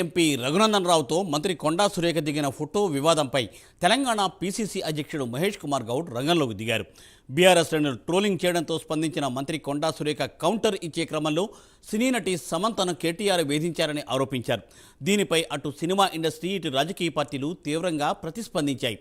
MP Raghunandan రావుతో మంత్రి కొండా సురేఖ దిగిన photo వివాదంపై తెలంగాణ పీసీసీ అధ్యక్షుడు మహేష్ కుమార్ గౌడ్ రంగంలోకి దిగారు. బీఆర్ఎస్ శ్రేణులు ట్రోలింగ్ చేయడంతో స్పందించిన మంత్రి కొండా సురేఖ కౌంటర్ ఇచ్చే క్రమంలో సినీ నటి సమంతను కేటీఆర్ వేధించారని ఆరోపించారు. దీనిపై అటు సినిమా ఇండస్ట్రీ ఇటు రాజకీయ పార్టీలు తీవ్రంగా ప్రతిస్పందించాయి.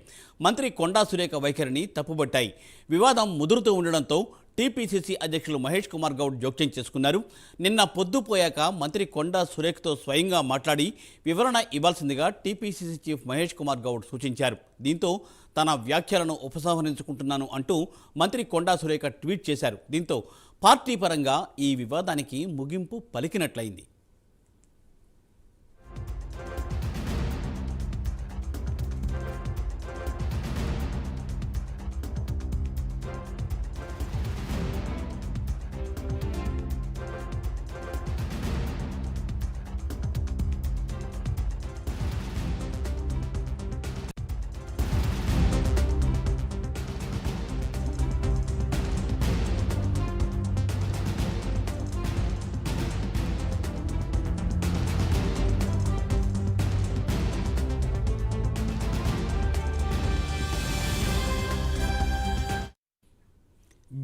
మంత్రి కొండా సురేఖ వైఖరిని తప్పుబట్టాయి. వివాదం ముదురుతూ ఉండడంతో టీపీసీసీ అధ్యక్షులు మహేష్ కుమార్ గౌడ్ జోక్యం చేసుకున్నారు. నిన్న పొద్దుపోయాక మంత్రి కొండా సురేఖ్తో స్వయంగా మాట్లాడి వివరణ ఇవ్వాల్సిందిగా టీపీసీసీ చీఫ్ మహేష్ కుమార్ గౌడ్ సూచించారు. దీంతో తన వ్యాఖ్యలను ఉపసంహరించుకుంటున్నాను అంటూ మంత్రి కొండా సురేఖ ట్వీట్ చేశారు. దీంతో పార్టీ పరంగా ఈ వివాదానికి ముగింపు పలికినట్లయింది.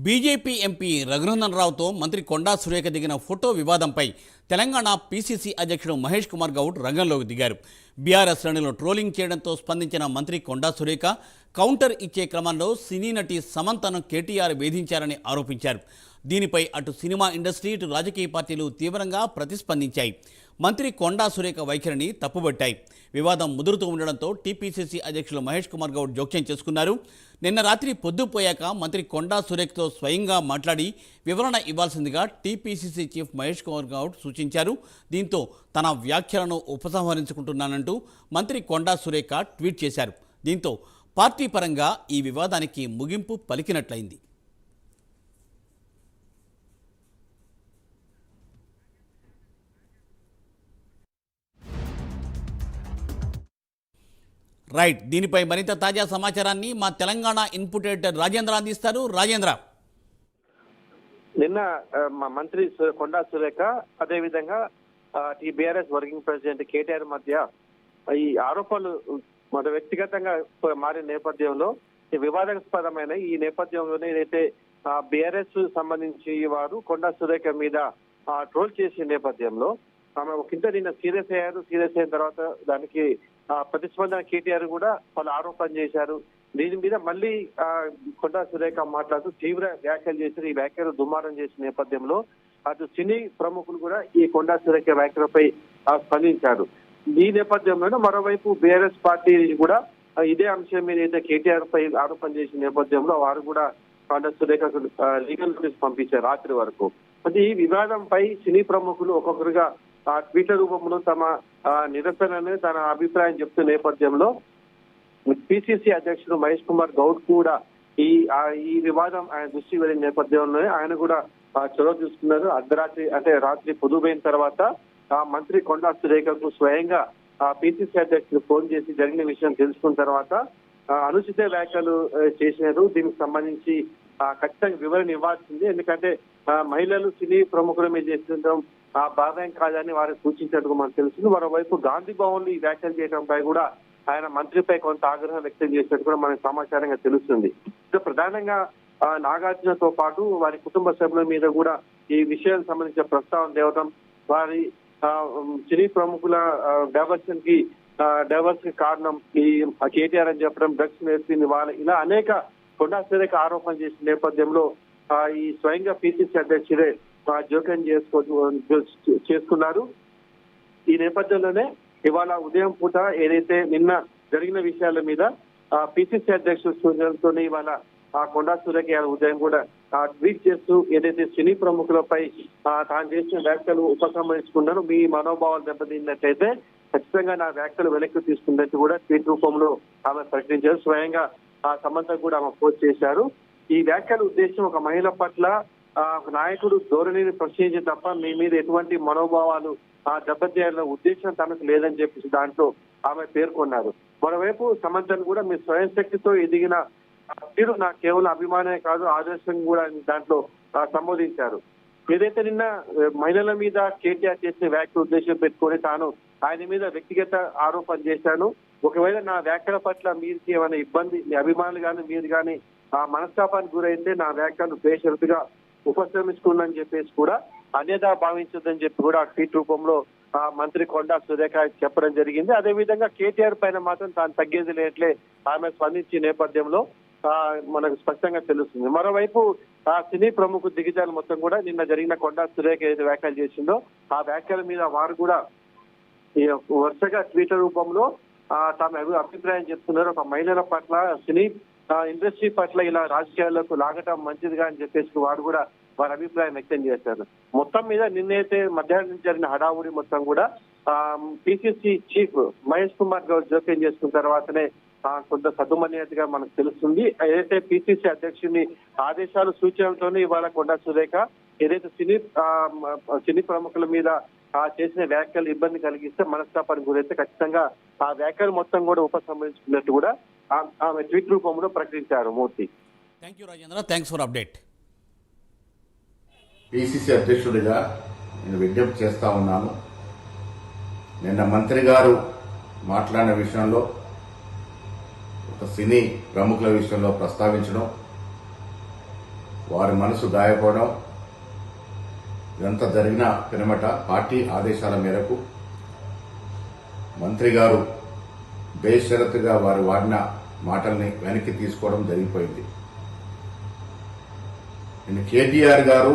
బీజేపీ ఎంపీ రఘునందన్ రావుతో మంత్రి కొండా సురేఖ దిగిన ఫోటో వివాదంపై తెలంగాణ పీసీసీ అధ్యక్షుడు మహేష్ కుమార్ గౌడ్ రంగంలోకి దిగారు. బీఆర్ఎస్ శ్రేణులు ట్రోలింగ్ చేయడంతో స్పందించిన మంత్రి కొండా సురేఖ కౌంటర్ ఇచ్చే క్రమంలో సినీ నటి సమంతను కేటీఆర్ వేధించారని ఆరోపించారు. దీనిపై అటు సినిమా ఇండస్ట్రీ ఇటు రాజకీయ పార్టీలు తీవ్రంగా ప్రతిస్పందించాయి. మంత్రి కొండా సురేఖ వైఖరిని తప్పుబట్టాయి. వివాదం ముదురుతూ ఉండడంతో టీపీసీసీ అధ్యక్షులు మహేష్ కుమార్ గౌడ్ జోక్యం చేసుకున్నారు. నిన్న రాత్రి పొద్దుపోయాక మంత్రి కొండా సురేఖ్తో స్వయంగా మాట్లాడి వివరణ ఇవ్వాల్సిందిగా టీపీసీసీ చీఫ్ మహేష్ కుమార్ గౌడ్ సూచించారు. దీంతో తన వ్యాఖ్యలను ఉపసంహరించుకుంటున్నానంటూ మంత్రి కొండా సురేఖ ట్వీట్ చేశారు. దీంతో పార్టీ పరంగా ఈ వివాదానికి ముగింపు పలికినట్లయింది. రైట్, దీనిపై మరింత తాజా సమాచారాన్ని మా తెలంగాణ ఇన్పుట్ ఎడిటర్ రాజేంద్ర అందిస్తారు. రాజేంద్ర, నిన్న మా మంత్రి కొండా సురేఖ అదేవిధంగా ఈ బీఆర్ఎస్ వర్కింగ్ ప్రెసిడెంట్ కేటీఆర్ మధ్య ఈ ఆరోపణలు మన వ్యక్తిగతంగా మారిన నేపథ్యంలో ఈ వివాదాస్పదమైన ఈ నేపథ్యంలోనే ఏదైతే బీఆర్ఎస్ సంబంధించి వారు కొండా సురేఖ మీద ట్రోల్ చేసే నేపథ్యంలో ఆమె ఒకంత నిన్న సీరియస్ అయ్యారు. సీరియస్ అయిన తర్వాత దానికి ప్రతిస్పందన కేటీఆర్ కూడా పలు ఆరోపణ చేశారు. దీని మీద మళ్ళీ కొండా సురేఖ మాట్లాడుతూ తీవ్ర వ్యాఖ్యలు చేశారు. ఈ వ్యాఖ్యలు దుమారం చేసిన నేపథ్యంలో అటు సినీ ప్రముఖులు కూడా ఈ కొండా సురేఖ వ్యాఖ్యలపై స్పందించారు. ఈ నేపథ్యంలోనే మరోవైపు బీఆర్ఎస్ పార్టీ కూడా ఇదే అంశం మీద అయితే కేటీఆర్ పై ఆరోపణ చేసిన నేపథ్యంలో వారు కూడా కొండా సురేఖ లీగల్ నోటీస్ పంపించారు రాత్రి వరకు. అది ఈ వివాదంపై సినీ ప్రముఖులు ఒక్కొక్కరుగా ట్విట్టర్ రూపంలో తమ నిరసనని తన అభిప్రాయం చెప్తున్న నేపథ్యంలో పిసిసి అధ్యక్షుడు మహేష్ కుమార్ గౌడ్ కూడా ఈ వివాదం ఆయన దృష్టి వెళ్ళిన నేపథ్యంలోనే ఆయన కూడా చొరవ తీసుకున్నారు. అర్ధరాత్రి అంటే రాత్రి పొదుపోయిన తర్వాత మంత్రి కొండా సురేఖకు స్వయంగా పిసిసి అధ్యక్షుడు ఫోన్ చేసి జరిగిన విషయం తెలుసుకున్న తర్వాత అనుచిత వ్యాఖ్యలు చేసినారు. దీనికి సంబంధించి ఖచ్చితంగా వివరణ ఇవ్వాల్సింది. ఎందుకంటే మహిళలు సినీ ప్రముఖుల మీద చేస్తుండడం బాధం కాదని వారు సూచించినట్టుగా మనకు తెలుస్తుంది. మరోవైపు గాంధీ భవన్ ఈ వ్యాఖ్యలు చేయడంపై కూడా ఆయన మంత్రిపై కొంత ఆగ్రహం వ్యక్తం చేసినట్టు కూడా మనకు సమాచారంగా తెలుస్తుంది. ప్రధానంగా నాగార్జునతో పాటు వారి కుటుంబ సభ్యుల మీద కూడా ఈ విషయానికి సంబంధించిన ప్రస్తావన తేవడం, వారి సినీ ప్రముఖుల డైవర్స్ కి కారణం ఈ కేటీఆర్ అని చెప్పడం, డ్రగ్స్ నేర్పింది వాళ్ళ ఇలా అనేక కొండా సురేఖ ఆరోపణ చేసిన నేపథ్యంలో ఈ స్వయంగా పిసిసి అధ్యక్షుడే జోక్యం చేసుకున్నారు. ఈ నేపథ్యంలోనే ఇవాళ ఉదయం పూట ఏదైతే నిన్న జరిగిన విషయాల మీద పిసిసి అధ్యక్షుడు సూచనలతో ఇవాళ కొండా సురేఖ ఉదయం కూడా ట్వీట్ చేస్తూ ఏదైతే సినీ ప్రముఖులపై తాను చేసిన వ్యాఖ్యలు ఉపసంహరించుకున్నారు, మీ మనోభావాలు దెబ్బతిన్నట్టయితే ఖచ్చితంగా నా వ్యాఖ్యలు వెనక్కి తీసుకున్నట్టు కూడా ట్వీట్ రూపంలో ఆమె ప్రకటించారు. స్వయంగా సమంత కూడా ఆమె పోస్ట్ చేశారు. ఈ వ్యాఖ్యల ఉద్దేశం ఒక మహిళ పట్ల నాయకుడు ధోరణిని ప్రశ్నించే తప్ప మీ మీద ఎటువంటి మనోభావాలు దెబ్బతీయాలన్న ఉద్దేశం తనకు లేదని చెప్పేసి దాంట్లో ఆమె పేర్కొన్నారు. మరోవైపు సమంతను కూడా మీ స్వయం శక్తితో ఎదిగిన మీరు నాకు కేవలం అభిమానమే కాదు ఆదర్శం కూడా దాంట్లో సంబోధించారు. ఏదైతే నిన్న మహిళల మీద కేటీఆర్ చేసిన వ్యాఖ్య ఉద్దేశం పెట్టుకొని తాను ఆయన మీద వ్యక్తిగత ఆరోపణ చేశాను. ఒకవేళ నా వ్యాఖ్యల పట్ల మీకు ఏమైనా ఇబ్బంది, మీ అభిమానులు కానీ మీరు కానీ ఆ మనస్తాపానికి గురైతే నా వ్యాఖ్యలు బేషరతుగా ఉపక్రమించుకున్నానని చెప్పేసి కూడా అన్యదా భావించొద్దని చెప్పి కూడా ట్వీట్ రూపంలో మంత్రి కొండా సురేఖ చెప్పడం జరిగింది. అదేవిధంగా కేటీఆర్ పైన మాత్రం తాను తగ్గేది లేట్లే ఆమె స్పందించే నేపథ్యంలో మనకు స్పష్టంగా తెలుస్తుంది. మరోవైపు సినీ ప్రముఖ దిగ్గజాలు మొత్తం కూడా నిన్న జరిగిన కొండా సురేఖ ఏదైతే వ్యాఖ్యలు చేసిందో ఆ వ్యాఖ్యల మీద వారు కూడా ఈ వరుసగా ట్విట్టర్ రూపంలో తమ అభిప్రాయం చెప్తున్నారు. ఒక మహిళల పట్ల, సినీ ఇండస్ట్రీ పట్ల ఇలా రాజకీయాల్లోకి లాగటం మంచిదిగా అని చెప్పేసి వారు కూడా వారి అభిప్రాయం వ్యక్తం చేశారు. మొత్తం మీద నిన్నైతే మధ్యాహ్నం నుంచి జరిగిన హడావుడి మొత్తం కూడా పిసిసి చీఫ్ మహేష్ కుమార్ గౌడ్ జోక్యం చేసుకున్న తర్వాతనే కొంత సద్దుమణియతగా మనకు తెలుస్తుంది. ఏదైతే పిసిసి అధ్యక్షుని ఆదేశాలు సూచనలతోనే ఇవాళ కొండా సురేఖ ఏదైతే సినీ ప్రముఖుల మీద చేసిన వ్యాఖ్యలు ఇబ్బంది కలిగిస్తే, మనస్తాపానికి గురైతే ఖచ్చితంగా ఆ వ్యాఖ్యలు మొత్తం కూడా ఉపసంహరించుకున్నట్టు కూడా ఆమె ట్వీట్ రూపంలో ప్రకటించారు. Murthy. Thank you Rajendra, thanks for update. PCC అధ్యక్షుడిగా నేను విజ్ఞప్తి చేస్తా ఉన్నాను. నిన్న మంత్రి గారు మాట్లాడిన విషయంలో, ఒక సినీ ప్రముఖుల విషయంలో ప్రస్తావించడం, వారి మనసు గాయపడడం, ఇదంతా జరిగిన పినమట పార్టీ ఆదేశాల మేరకు మంత్రి గారు బేషరతుగా వారు వాడిన మాటల్ని వెనక్కి తీసుకోవడం జరిగిపోయింది. నేను కేటీఆర్ గారు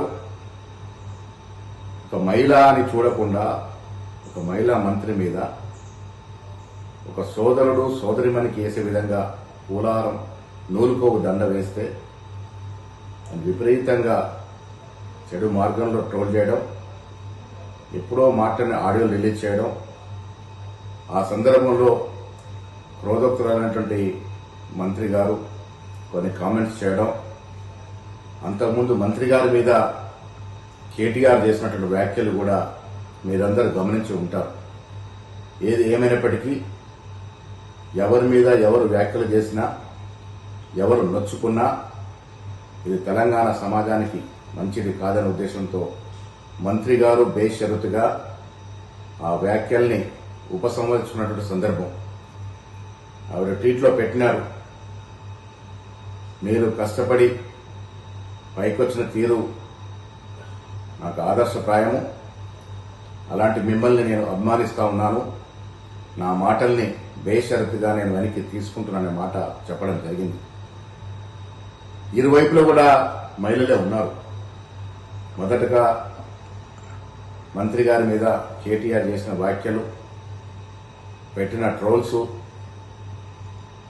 ఒక మహిళ అని చూడకుండా ఒక మహిళా మంత్రి మీద ఒక సోదరుడు సోదరిమణికి వేసే విధంగా పూలారం నూలుకోకు దండ వేస్తే విపరీతంగా చెడు మార్గంలో ట్రోల్ చేయడం, ఎప్పుడో మాటని ఆడియో రిలీజ్ చేయడం, ఆ సందర్భంలో క్రోధోక్తులైనటువంటి మంత్రి గారు కొన్ని కామెంట్స్ చేయడం, అంతకుముందు మంత్రి గారి మీద కేటీఆర్ చేసినటువంటి వ్యాఖ్యలు కూడా మీరందరూ గమనించి ఉంటారు. ఏది ఏమైనప్పటికీ ఎవరి మీద ఎవరు వ్యాఖ్యలు చేసినా, ఎవరు నొచ్చుకున్నా ఇది తెలంగాణ సమాజానికి మంచిది కాదనే ఉద్దేశంతో మంత్రి గారు బేషరతుగా ఆ వ్యాఖ్యల్ని ఉపసంహరించుకున్నటువంటి సందర్భం ఆవిడ ట్వీట్లో పెట్టినారు. మీరు కష్టపడి పైకొచ్చిన తీరు నాకు ఆదర్శప్రాయము, అలాంటి మిమ్మల్ని నేను అభిమానిస్తా ఉన్నాను, నా మాటల్ని బేషరతుగా నేను వెనక్కి తీసుకుంటున్నాననే మాట చెప్పడం జరిగింది. ఇరువైపులో కూడా మహిళలే ఉన్నారు. మొదటగా మంత్రి గారి మీద కేటీఆర్ చేసిన వ్యాఖ్యలు, పెట్టిన ట్రోల్స్,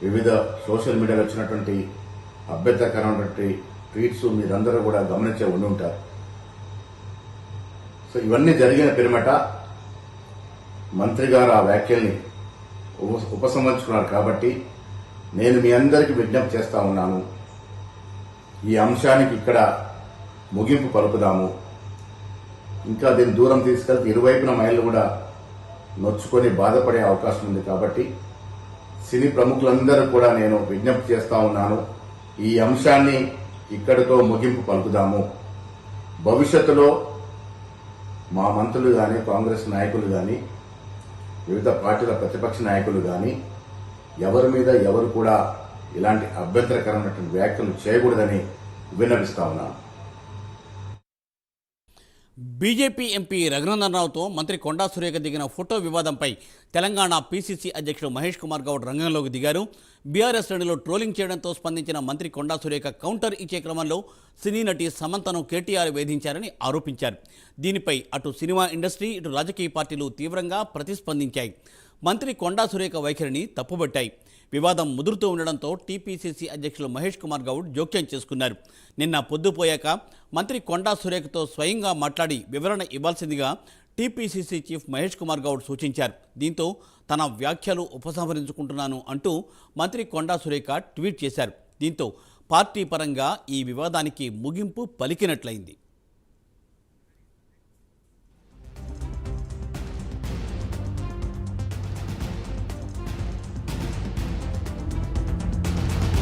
వివిధ సోషల్ మీడియాలో వచ్చినటువంటి అభ్యంతరకరమైనటువంటి ట్వీట్స్ మీరందరూ కూడా గమనించే ఉండి ఉంటారు. సో ఇవన్నీ జరిగిన పిరమట మంత్రి గారు ఆ వ్యాఖ్యల్ని ఉపసంహరించుకున్నారు. కాబట్టి నేను మీ అందరికీ విజ్ఞప్తి చేస్తా ఉన్నాను, ఈ అంశానికి ఇక్కడ ముగింపు పలుకుదాము. ఇంకా దీన్ని దూరం తీసుకెళ్తే ఇరువైపున మహిళలు కూడా నొచ్చుకొని బాధపడే అవకాశం ఉంది. కాబట్టి సినీ ప్రముఖులందరూ కూడా నేను విజ్ఞప్తి చేస్తా ఉన్నాను, ఈ అంశాన్ని ఇక్కడితో ముగింపు పలుకుదాము. భవిష్యత్తులో మా మంత్రులు కానీ, కాంగ్రెస్ నాయకులు కానీ, వివిధ పార్టీల ప్రతిపక్ష నాయకులు కానీ ఎవరి మీద ఎవరు కూడా ఇలాంటి అభ్యంతరకరమైనటువంటి వ్యాఖ్యలు చేయకూడదని విన్నవిస్తా ఉన్నాను. బీజేపీ ఎంపీ రఘునందన్ రావుతో మంత్రి కొండా సురేఖ దిగిన ఫోటో వివాదంపై తెలంగాణ పీసీసీ అధ్యక్షుడు మహేష్ కుమార్ గౌడ్ రంగంలోకి దిగారు. బీఆర్ఎస్ శ్రేణిలో ట్రోలింగ్ చేయడంతో స్పందించిన మంత్రి కొండా సురేఖ కౌంటర్ ఇచ్చే క్రమంలో సినీ నటి సమంతను కేటీఆర్ వేధించారని ఆరోపించారు. దీనిపై అటు సినిమా ఇండస్ట్రీ, ఇటు రాజకీయ పార్టీలు తీవ్రంగా ప్రతిస్పందించాయి. మంత్రి కొండా సురేఖ వైఖరిని తప్పుబట్టాయి. వివాదం ముదురుతూ ఉండడంతో టీపీసీసీ అధ్యక్షులు మహేష్ కుమార్ గౌడ్ జోక్యం చేసుకున్నారు. నిన్న పొద్దుపోయాక మంత్రి కొండా సురేఖతో స్వయంగా మాట్లాడి వివరణ ఇవ్వాల్సిందిగా టీపీసీసీ చీఫ్ మహేష్ కుమార్ గౌడ్ సూచించారు. దీంతో తన వ్యాఖ్యలు ఉపసంహరించుకుంటున్నాను అంటూ మంత్రి కొండా సురేఖ ట్వీట్ చేశారు. దీంతో పార్టీ పరంగా ఈ వివాదానికి ముగింపు పలికినట్లయింది.